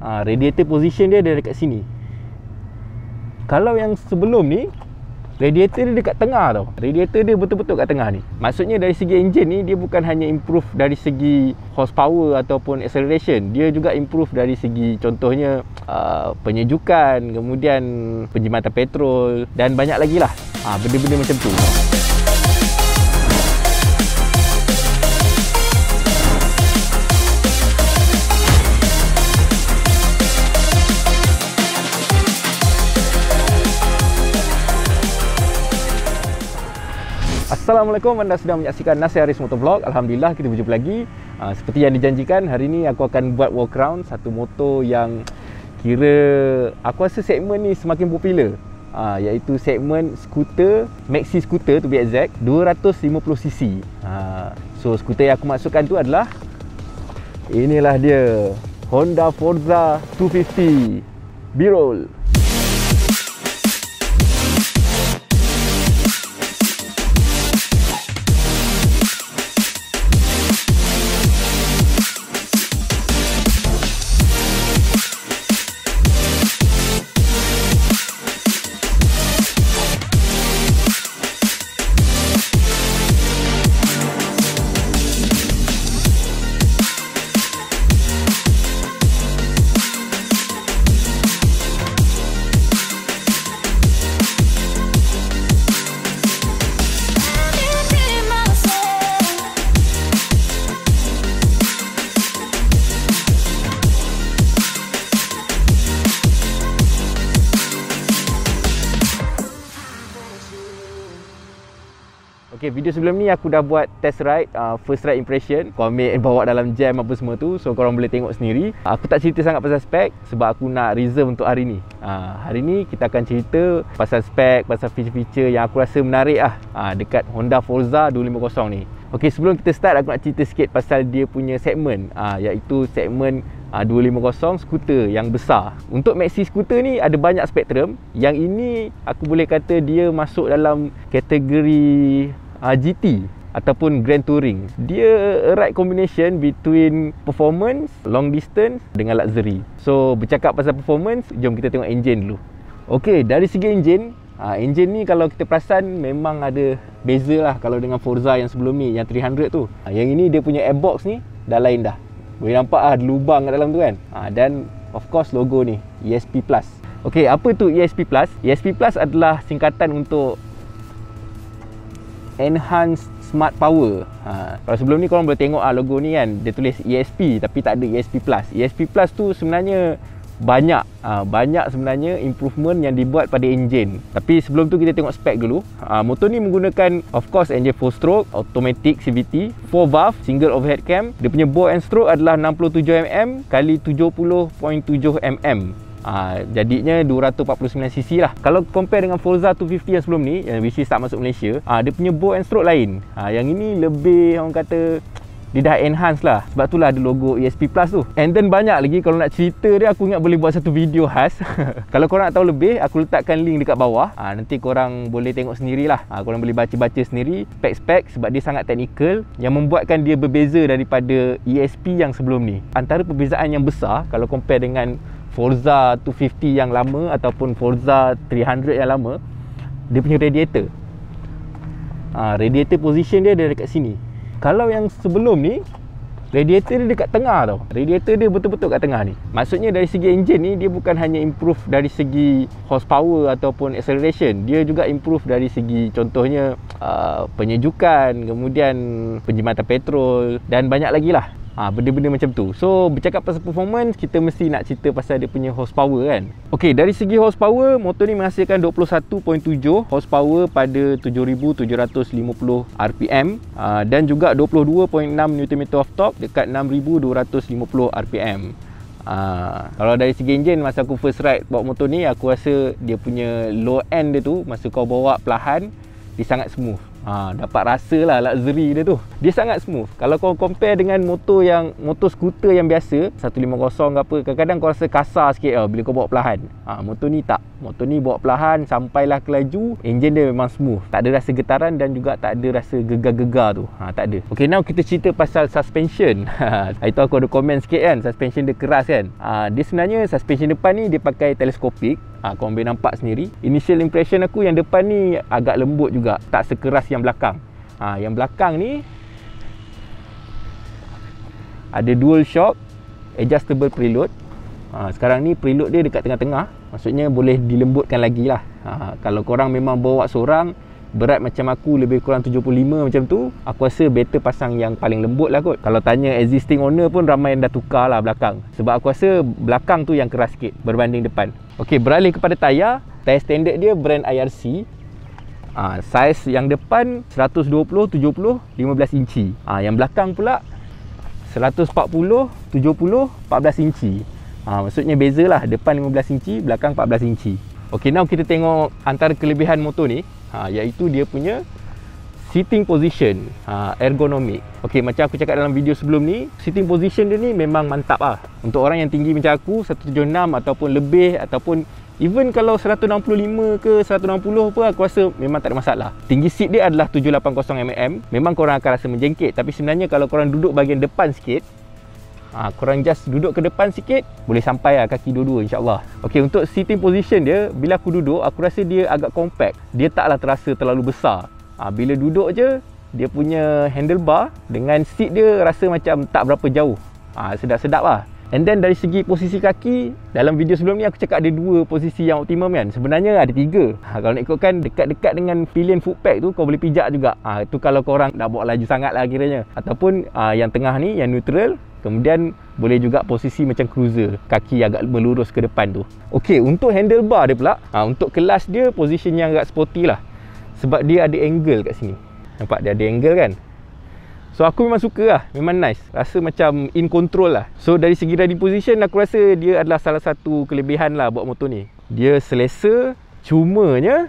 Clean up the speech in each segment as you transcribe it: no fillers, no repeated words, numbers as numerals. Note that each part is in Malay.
Radiator position dia ada dekat sini. Kalau yang sebelum ni, radiator dia dekat tengah tau. Radiator dia betul-betul kat tengah ni. Maksudnya dari segi engine ni, dia bukan hanya improve dari segi horsepower ataupun acceleration, dia juga improve dari segi contohnya penyejukan, kemudian penjimatan petrol dan banyak lagi lah. Benda-benda macam tu. Assalamualaikum, anda sedang menyaksikan Nasir Haris Motovlog. Alhamdulillah kita berjumpa lagi. Seperti yang dijanjikan, hari ni aku akan buat walk around satu motor yang kira aku rasa segmen ni semakin popular, iaitu segmen skuter, maxi skuter to be exact, 250cc. So skuter yang aku maksudkan tu adalah inilah dia, Honda Forza 250 B-Roll. Okay, video sebelum ni aku dah buat test ride, first ride impression. Aku ambil bawa dalam jam apa semua tu, so korang boleh tengok sendiri. Aku tak cerita sangat pasal spek sebab aku nak reserve untuk hari ni. Hari ni kita akan cerita pasal spek, pasal feature-feature yang aku rasa menarik dekat Honda Forza 250 ni. Okay, sebelum kita start aku nak cerita sikit pasal dia punya segmen, iaitu segmen 250 skuter yang besar. Untuk maxi skuter ni ada banyak spektrum. Yang ini aku boleh kata dia masuk dalam kategori GT ataupun Grand Touring. Dia a right combination between performance, long distance dengan luxury. So bercakap pasal performance, jom kita tengok engine dulu. Okay, dari segi engine, engine ni kalau kita perasan memang ada beza lah kalau dengan Forza yang sebelum ni, yang 300 tu. Yang ini dia punya airbox ni dah lain dah. Boleh nampak ada lubang kat dalam tu kan. Dan of course logo ni ESP Plus. Okay, apa tu ESP Plus? ESP Plus adalah singkatan untuk Enhanced Smart Power. Kalau sebelum ni korang boleh tengok logo ni kan, dia tulis ESP tapi tak ada ESP Plus. ESP Plus tu sebenarnya banyak sebenarnya improvement yang dibuat pada engine. Tapi sebelum tu kita tengok spek dulu. Motor ni menggunakan of course engine 4 stroke, automatic CVT, 4 valve, single overhead cam. Dia punya bore and stroke adalah 67mm kali 70.7mm. Jadinya 249cc lah. Kalau compare dengan Forza 250 yang sebelum ni, yang which is tak masuk Malaysia, dia punya bore and stroke lain. Yang ini lebih, orang kata, dia dah enhance lah. Sebab itulah ada logo ESP Plus tu. And then banyak lagi. Kalau nak cerita dia, aku ingat boleh buat satu video khas. Kalau korang nak tahu lebih, aku letakkan link dekat bawah. Nanti korang boleh tengok sendirilah. Korang boleh baca-baca sendiri spek-spek sebab dia sangat teknikal, yang membuatkan dia berbeza daripada ESP yang sebelum ni. Antara perbezaan yang besar kalau compare dengan Forza 250 yang lama ataupun Forza 300 yang lama, dia punya radiator. Radiator position dia ada dekat sini. Kalau yang sebelum ni, radiator dia dekat tengah tau. Radiator dia betul-betul kat tengah ni. Maksudnya dari segi engine ni, dia bukan hanya improve dari segi horsepower ataupun acceleration, dia juga improve dari segi contohnya penyejukan, kemudian penjimatan petrol dan banyak lagi lah. Benda-benda macam tu. So bercakap pasal performance, kita mesti nak cerita pasal dia punya horsepower kan. Okay, dari segi horsepower, motor ni menghasilkan 21.7 horsepower pada 7,750 rpm dan juga 22.6 Nm of torque dekat 6,250 rpm. Kalau dari segi engine, masa aku first ride bawa motor ni, aku rasa dia punya low end dia tu, masa kau bawa perlahan, dia sangat smooth. Dapat rasa lah luxury dia tu. Dia sangat smooth. Kalau kau compare dengan motor skuter yang biasa 150 ke apa, kadang-kadang kau rasa kasar sikit bila kau bawa perlahan. Motor ni tak. Motor ni bawa perlahan sampailah ke laju, enjin dia memang smooth. Tak ada rasa getaran dan juga tak ada rasa gegar-gegar tu. Tak ada. Okay, now kita cerita pasal suspension. Itu aku ada komen sikit kan, suspension dia keras kan. Dia sebenarnya suspension depan ni dia pakai teleskopik. Kau boleh nampak sendiri. Initial impression aku yang depan ni agak lembut juga, tak sekeras yang belakang. Yang belakang ni ada dual shock, adjustable preload. Sekarang ni preload dia dekat tengah-tengah, maksudnya boleh dilembutkan lagi lah. Kalau korang memang bawa seorang, berat macam aku lebih kurang 75 macam tu, aku rasa better pasang yang paling lembut lah kot. Kalau tanya existing owner pun ramai yang dah tukar lah belakang, sebab aku rasa belakang tu yang keras sikit berbanding depan. Ok, beralih kepada tayar. Tayar standard dia brand IRC. Saiz yang depan 120, 70, 15 inci. Yang belakang pula 140, 70, 14 inci. Maksudnya beza lah, depan 15 inci, belakang 14 inci. Ok, now kita tengok antara kelebihan motor ni, iaitu dia punya sitting position, ergonomik. Ok, macam aku cakap dalam video sebelum ni, sitting position dia ni memang mantap lah. Untuk orang yang tinggi macam aku, 176 ataupun lebih, ataupun even kalau 165 ke 160 pun, aku rasa memang tak ada masalah. Tinggi seat dia adalah 780mm. Memang korang akan rasa menjengkit, tapi sebenarnya kalau korang duduk bahagian depan sikit, korang just duduk ke depan sikit, boleh sampai lah kaki dua-dua, insyaAllah. Ok, untuk sitting position dia, bila aku duduk, aku rasa dia agak compact. Dia taklah terasa terlalu besar. Bila duduk je, dia punya handlebar dengan seat dia rasa macam tak berapa jauh. Sedap-sedap lah. And then dari segi posisi kaki, dalam video sebelum ni aku cakap ada 2 posisi yang optimum kan. Sebenarnya ada 3. Kalau nak ikutkan dekat-dekat dengan pilihan footpack tu, kau boleh pijak juga. Itu kalau korang nak bawa laju sangat lah kiranya. Ataupun yang tengah ni, yang neutral. Kemudian boleh juga posisi macam cruiser, kaki agak melurus ke depan tu. Ok, untuk handlebar dia pula, untuk kelas dia position yang agak sporty lah, sebab dia ada angle kat sini. Nampak dia ada angle kan. So aku memang suka lah, memang nice. Rasa macam in control lah. So dari segi riding position, aku rasa dia adalah salah satu kelebihan lah buat motor ni. Dia selesa, cumanya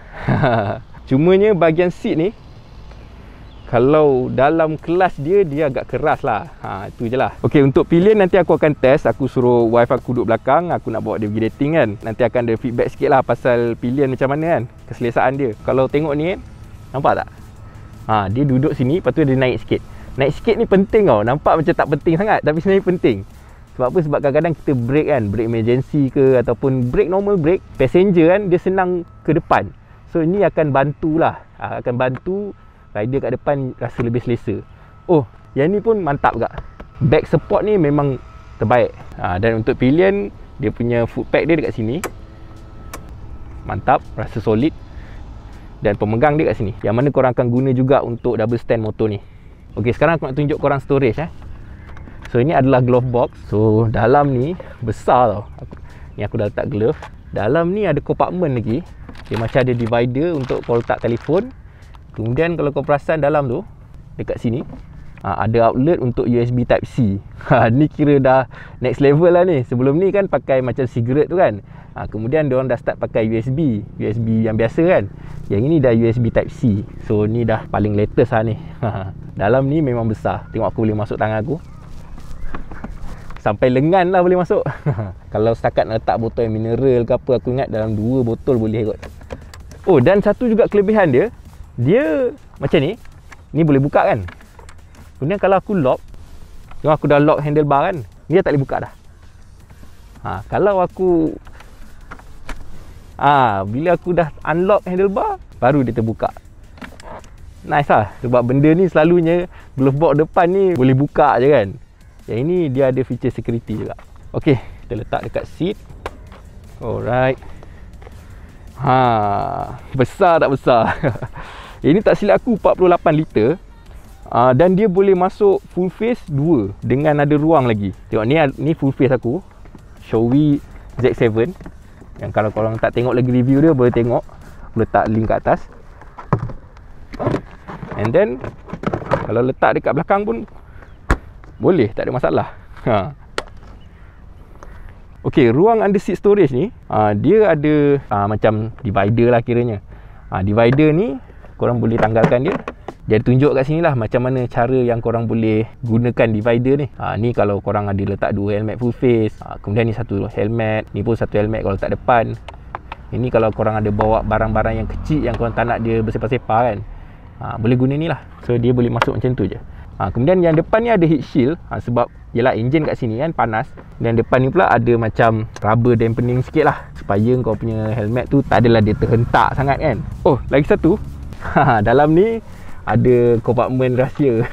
bahagian seat ni, kalau dalam kelas dia agak keras lah. Itu je lah. Ok, untuk pilihan nanti aku akan test. Aku suruh wife aku duduk belakang, aku nak bawa dia pergi dating kan. Nanti akan ada feedback sikit lah pasal pilihan macam mana kan, keselesaan dia. Kalau tengok ni kan, nampak tak? Dia duduk sini, lepas tu dia naik sikit. Naik sikit ni penting tau. Nampak macam tak penting sangat, tapi sebenarnya penting. Sebab apa? Sebab kadang-kadang kita brake kan, brake emergency ke, ataupun brake normal brake, passenger kan, dia senang ke depan. So ini akan bantulah, akan bantu rider kat depan rasa lebih selesa. Oh, yang ni pun mantap juga. Back support ni memang terbaik. Dan untuk pilihan, dia punya footpack dia dekat sini, mantap, rasa solid. Dan pemegang dia kat sini, yang mana korang akan guna juga untuk double stand motor ni. Ok, sekarang aku nak tunjuk korang storage. So ini adalah glove box. So dalam ni besar tau. Ni aku dah letak glove. Dalam ni ada compartment lagi. Dia macam ada divider untuk kau letak telefon. Kemudian kalau kau perasan dalam tu, dekat sini, ada outlet untuk USB Type-C. Ni kira dah next level lah ni. Sebelum ni kan pakai macam cigarette tu kan. Kemudian diorang dah start pakai USB yang biasa kan. Yang ini dah USB Type-C. So ni dah paling latest lah ni. Dalam ni memang besar. Tengok aku boleh masuk tangan aku, sampai lengan lah boleh masuk. Kalau setakat nak letak botol mineral ke apa, aku ingat dalam 2 botol boleh kot. Oh, dan satu juga kelebihan dia, dia macam ni. Ni boleh buka kan. Kemudian kalau aku lock, tengok aku dah lock handlebar kan, dia tak boleh buka dah. Kalau aku bila aku dah unlock handlebar, baru dia terbuka. Nice lah. Sebab benda ni selalunya glove box depan ni boleh buka je kan. Yang ini dia ada feature security juga. Ok, kita letak dekat seat. Alright. Besar tak besar? Ini tak silap aku 48 liter. Dan dia boleh masuk full face 2 dengan ada ruang lagi. Tengok ni full face aku, Shoei Z7. Yang kalau korang tak tengok lagi review dia, boleh tengok. Aku letak link kat atas. And then kalau letak dekat belakang pun boleh, tak ada masalah. Ok, ruang under seat storage ni, dia ada macam divider lah kiranya. Divider ni korang boleh tanggalkan dia. Dia tunjuk kat sini lah macam mana cara yang korang boleh gunakan divider ni. Ni kalau korang ada letak 2 helmet full face, kemudian ni satu helmet, ni pun satu helmet kalau letak depan. Ini kalau korang ada bawa barang-barang yang kecil yang korang tak nak dia bersepah-sepah kan, boleh guna ni lah. So dia boleh masuk macam tu je. Kemudian yang depan ni ada heat shield, sebab yelah enjin kat sini kan panas. Dan depan ni pula ada macam rubber dampening sikit lah, supaya kau punya helmet tu tak adalah dia terhentak sangat kan. Oh, lagi satu, dalam ni ada kompartmen rahsia.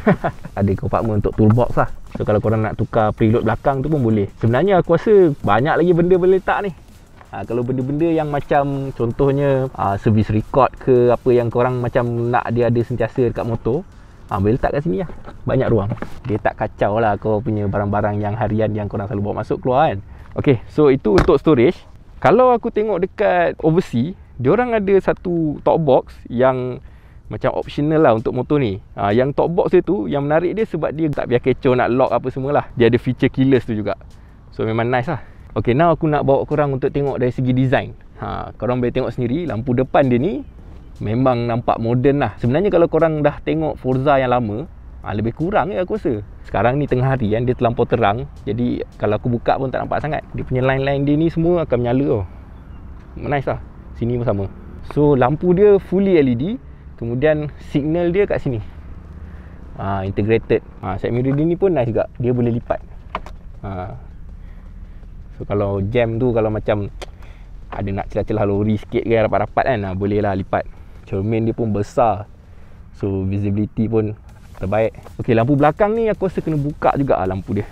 Ada kompartmen untuk toolbox lah. So kalau korang nak tukar preload belakang tu pun boleh. Sebenarnya aku rasa banyak lagi benda boleh letak ni. Kalau benda-benda yang macam contohnya service record ke apa yang korang macam nak dia ada sentiasa dekat motor, boleh letak kat sini lah. Banyak ruang. Dia tak kacau lah kau punya barang-barang yang harian yang korang selalu bawa masuk keluar kan. Okay, so itu untuk storage. Kalau aku tengok dekat overseas, diorang ada satu top box yang macam optional lah untuk motor ni. Yang top box dia tu, yang menarik dia sebab dia tak biar kecoh nak lock apa semualah. Dia ada feature keyless tu juga. So memang nice lah. Okay, now aku nak bawa korang untuk tengok dari segi design. Korang boleh tengok sendiri, lampu depan dia ni memang nampak moden lah. Sebenarnya kalau korang dah tengok Forza yang lama, lebih kurang aku rasa. Sekarang ni tengah hari kan, dia terlampau terang. Jadi kalau aku buka pun tak nampak sangat. Dia punya line-line dia ni semua akan menyala tau. Nice lah. Sini pun sama. So lampu dia fully LED. Kemudian signal dia kat sini, integrated. Side mirror dia ni pun nice juga. Dia boleh lipat. So kalau jam tu, kalau macam ada nak celah-celah lori sikit ke rapat-rapat kan, boleh lah lipat. Cermin dia pun besar, so visibility pun terbaik. Ok, lampu belakang ni aku rasa kena buka juga lampu dia.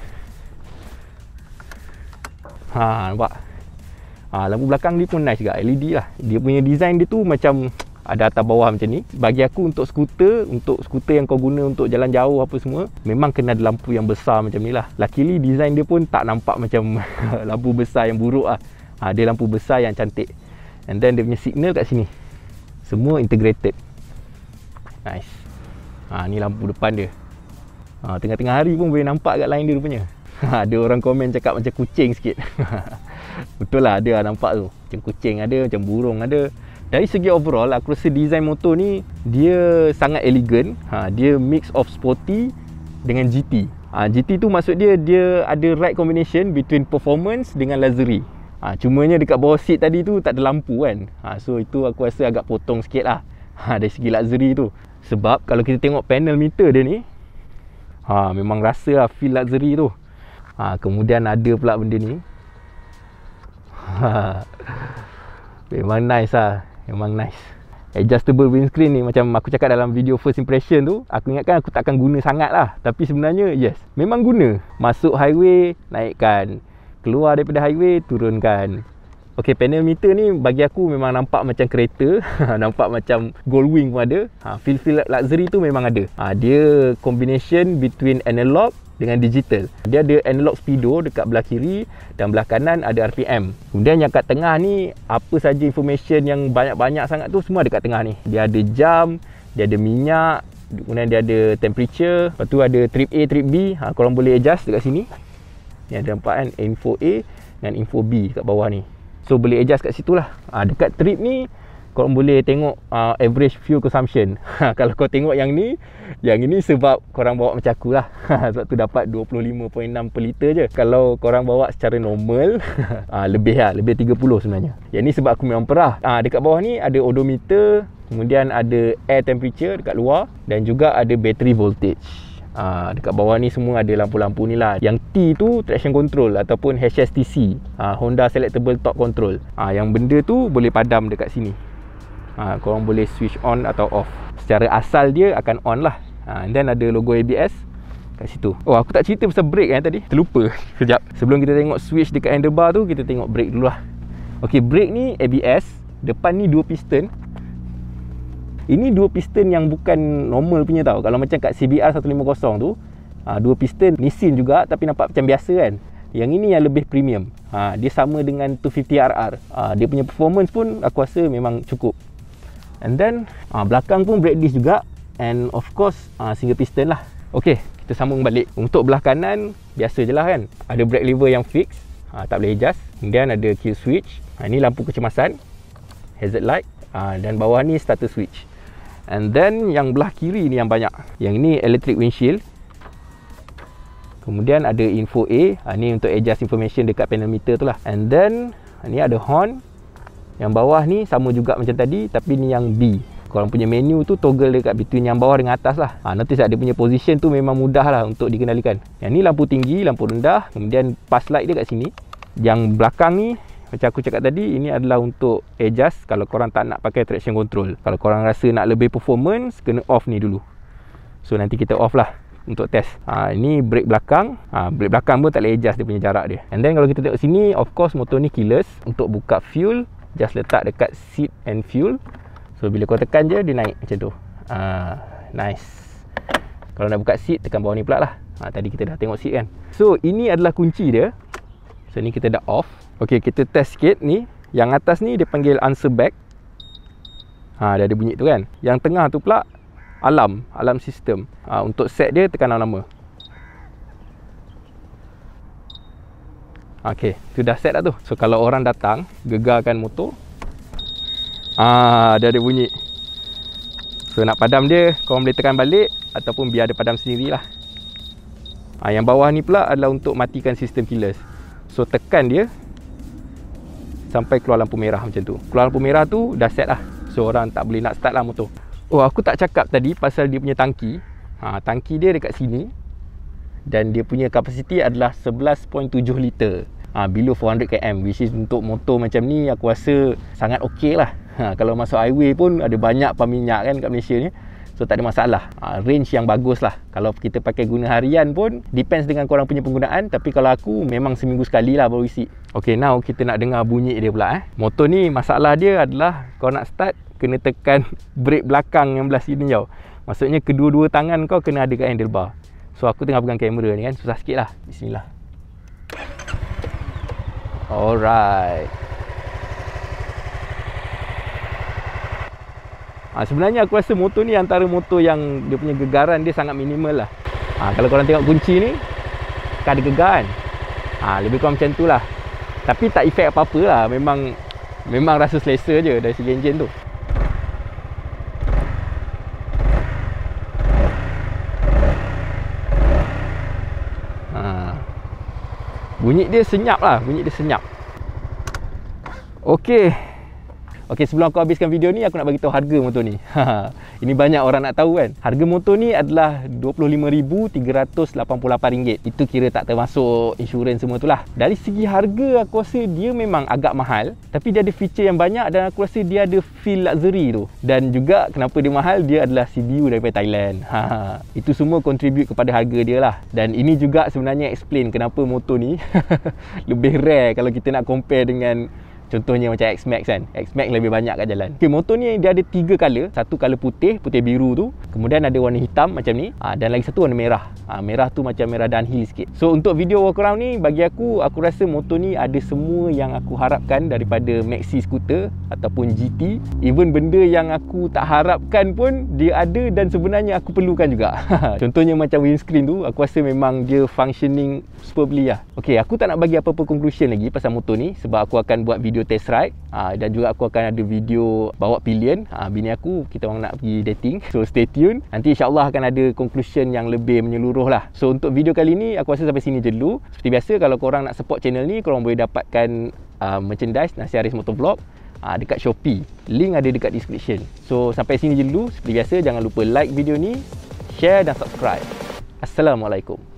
Nampak? Lampu belakang dia pun nice juga, LED lah. Dia punya design dia tu macam ada atas bawah macam ni. Bagi aku untuk skuter yang kau guna untuk jalan jauh apa semua, memang kena ada lampu yang besar macam ni lah. Luckily design dia pun tak nampak macam lampu besar yang buruk lah. Dia lampu besar yang cantik. And then dia punya signal kat sini, semua integrated. Nice. Ni lampu depan dia. Tengah-tengah hari pun boleh nampak kat line dia rupanya. Ada orang komen cakap macam kucing sikit. Betul lah, ada lah nampak tu. Macam kucing ada, macam burung ada. Dari segi overall, aku rasa design motor ni dia sangat elegan. Dia mix of sporty dengan GT. GT tu maksud dia ada right combination between performance dengan luxury. Cumanya dekat bawah seat tadi tu tak ada lampu kan. So itu aku rasa agak potong sikit lah dari segi luxury tu. Sebab kalau kita tengok panel meter dia ni, memang rasa lah feel luxury tu. Kemudian ada pula benda ni. Memang nice lah. Memang nice. Adjustable windscreen ni, macam aku cakap dalam video first impression tu, aku ingatkan aku takkan guna sangat lah. Tapi sebenarnya yes, memang guna. Masuk highway, naikkan. Keluar daripada highway, turunkan. Ok, panel meter ni bagi aku memang nampak macam kereta. Nampak macam Goldwing pun ada. Feel luxury tu memang ada. Dia combination between analog dengan digital. Dia ada analog speedo dekat belah kiri dan belah kanan ada RPM. Kemudian yang kat tengah ni, apa saja information yang banyak-banyak sangat tu semua ada kat tengah ni. Dia ada jam, dia ada minyak, kemudian dia ada temperature, lepas tu ada trip A, trip B. Korang boleh adjust dekat sini. Ni ada nampak kan, info A dan info B kat bawah ni. So boleh adjust kat situ lah. Dekat trip ni korang boleh tengok average fuel consumption. Kalau kau tengok yang ni, yang ini sebab korang bawa macam aku lah. Sebab tu dapat 25.6 per liter je. Kalau korang bawa secara normal, lebih lah, lebih 30 sebenarnya. Yang ni sebab aku memang perah. Dekat bawah ni ada odometer, kemudian ada air temperature dekat luar, dan juga ada battery voltage. Dekat bawah ni semua ada lampu-lampu ni lah. Yang T tu traction control ataupun HSTC, Honda Selectable Torque Control. Yang benda tu boleh padam dekat sini. Korang boleh switch on atau off. Secara asal dia akan on lah. And then ada logo ABS kat situ. Oh, aku tak cerita pasal brake tadi. Terlupa. Sekejap. Sebelum kita tengok switch dekat handlebar tu, kita tengok brake dulu lah. Ok, brake ni ABS. Depan ni 2 piston. Ini 2 piston yang bukan normal punya tau. Kalau macam kat CBR 150 tu, 2 piston Nissin juga, tapi nampak macam biasa kan. Yang ini yang lebih premium. Dia sama dengan 250RR. Dia punya performance pun aku rasa memang cukup. And then belakang pun brake disc juga. And of course single piston lah. Ok, kita sambung balik. Untuk belah kanan, biasa je lah kan. Ada brake lever yang fix, tak boleh adjust. Kemudian ada kill switch. Ini lampu kecemasan, hazard light, dan bawah ni starter switch. And then yang belah kiri ni yang banyak. Yang ni electric windshield. Kemudian ada info A, ni untuk adjust information dekat panel meter tu lah. And then ni ada horn. Yang bawah ni sama juga macam tadi, tapi ni yang B. Korang punya menu tu toggle dekat between yang bawah dengan atas lah. Notice tak, dia punya position tu memang mudah lah untuk dikendalikan. Yang ni lampu tinggi, lampu rendah. Kemudian pass light dia kat sini. Yang belakang ni, macam aku cakap tadi, ini adalah untuk adjust kalau korang tak nak pakai traction control. Kalau korang rasa nak lebih performance, kena off ni dulu. So nanti kita off lah untuk test. Ini brake belakang. Brake belakang pun tak boleh adjust dia punya jarak dia. And then kalau kita tengok sini, of course motor ni keyless. Untuk buka fuel, just letak dekat seat and fuel. So bila kau tekan je, dia naik macam tu. Nice. Kalau nak buka seat, tekan bawah ni pula lah. Tadi kita dah tengok seat kan. So ini adalah kunci dia. So ni kita dah off. Ok, kita test sikit ni. Yang atas ni dia panggil answer back. Dia ada bunyi tu kan. Yang tengah tu pula alarm sistem. Untuk set dia tekan lama. Ok, tu dah set dah tu. So kalau orang datang, gegarkan motor, dia ada bunyi. So nak padam dia, korang boleh tekan balik ataupun biar dia padam sendirilah. Yang bawah ni pula adalah untuk matikan sistem keyless. So tekan dia sampai keluar lampu merah macam tu. Keluar lampu merah tu dah set lah. So orang tak boleh nak start lah motor. Oh, aku tak cakap tadi pasal dia punya tangki. Tangki dia dekat sini. Dan dia punya kapasiti adalah 11.7 liter. Below 400 km, which is untuk motor macam ni aku rasa sangat okey lah. Kalau masuk highway pun ada banyak pam minyak kan kat Malaysia ni. So tak ada masalah. Range yang bagus lah. Kalau kita pakai guna harian pun depends dengan korang punya penggunaan. Tapi kalau aku memang seminggu sekali lah baru isi. Ok, now kita nak dengar bunyi dia pula. Motor ni masalah dia adalah kau nak start kena tekan brake belakang yang belah sini tau. Maksudnya kedua-dua tangan kau kena ada kat handlebar. So aku tengah pegang kamera ni kan, susah sikit lah. Bismillah. Alright. Sebenarnya aku rasa motor ni antara motor yang dia punya gegaran dia sangat minimal lah. Kalau korang tengok kunci ni, kan ada gegar kan. Lebih kurang macam tu lah. Tapi tak efek apa-apa lah. Memang rasa selesa je dari segi enjin tu. Bunyi dia senyap lah. Bunyi dia senyap. Okey, sebelum aku habiskan video ni, aku nak bagi tahu harga motor ni. Ini banyak orang nak tahu kan. Harga motor ni adalah RM25,388. Itu kira tak termasuk insurans semua tu lah. Dari segi harga, aku rasa dia memang agak mahal. Tapi dia ada feature yang banyak dan aku rasa dia ada feel luxury tu. Dan juga kenapa dia mahal, dia adalah CBU daripada Thailand. Itu semua contribute kepada harga dia lah. Dan ini juga sebenarnya explain kenapa motor ni lebih rare kalau kita nak compare dengan contohnya macam X-Max kan. X-Max lebih banyak kat jalan. Okay, motor ni dia ada 3 color. Satu color putih biru tu. Kemudian ada warna hitam macam ni. Dan lagi satu warna merah. Merah tu macam merah downhill sikit. So untuk video walk around ni, bagi aku rasa motor ni ada semua yang aku harapkan daripada Maxi Scooter ataupun GT. Even benda yang aku tak harapkan pun dia ada dan sebenarnya aku perlukan juga. Contohnya macam windscreen tu, aku rasa memang dia functioning superbly lah. Okay, aku tak nak bagi apa-apa conclusion lagi pasal motor ni sebab aku akan buat video test ride dan juga aku akan ada video bawa pilihan. Bini aku, kita orang nak pergi dating, so stay tune. Nanti insyaAllah akan ada conclusion yang lebih menyeluruh lah. So untuk video kali ni aku rasa sampai sini je dulu. Seperti biasa, kalau korang nak support channel ni, korang boleh dapatkan merchandise Nasi Haris Motovlog dekat Shopee. Link ada dekat description. So sampai sini je dulu. Seperti biasa, jangan lupa like video ni, share dan subscribe. Assalamualaikum.